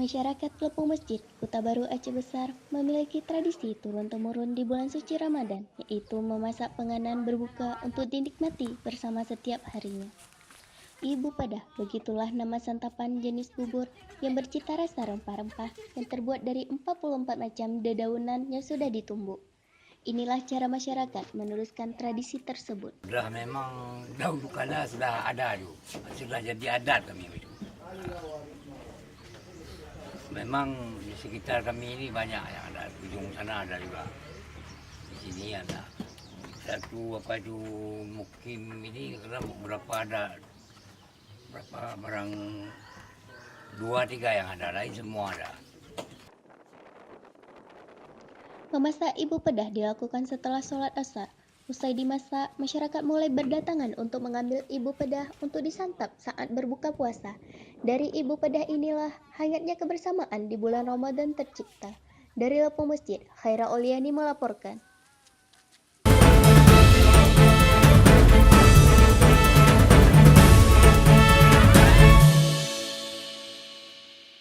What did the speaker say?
Masyarakat Lepung Masjid, Kota Baru Aceh Besar, memiliki tradisi turun-temurun di bulan suci Ramadan, yaitu memasak penganan berbuka untuk dinikmati bersama setiap harinya. Ibu Padah, begitulah nama santapan jenis bubur yang bercita rasa rempah-rempah yang terbuat dari 44 macam dedaunan yang sudah ditumbuk. Inilah cara masyarakat meneruskan tradisi tersebut. Sudah memang dahulu kala sudah ada itu, sudah jadi adat kami itu. Memang di sekitar kami ini banyak yang ada, ujung sana ada juga, di sini ada. Satu apa itu mukim ini karena berapa ada, berapa barang dua tiga yang ada, lain semua ada. Memasak ibu pedah dilakukan setelah sholat asar. Usai dimasak, masyarakat mulai berdatangan untuk mengambil ibu pedah untuk disantap saat berbuka puasa. Dari ibu pedah inilah hangatnya kebersamaan di bulan Ramadan tercipta. Dari Lepung Masjid, Khaira Oliani melaporkan.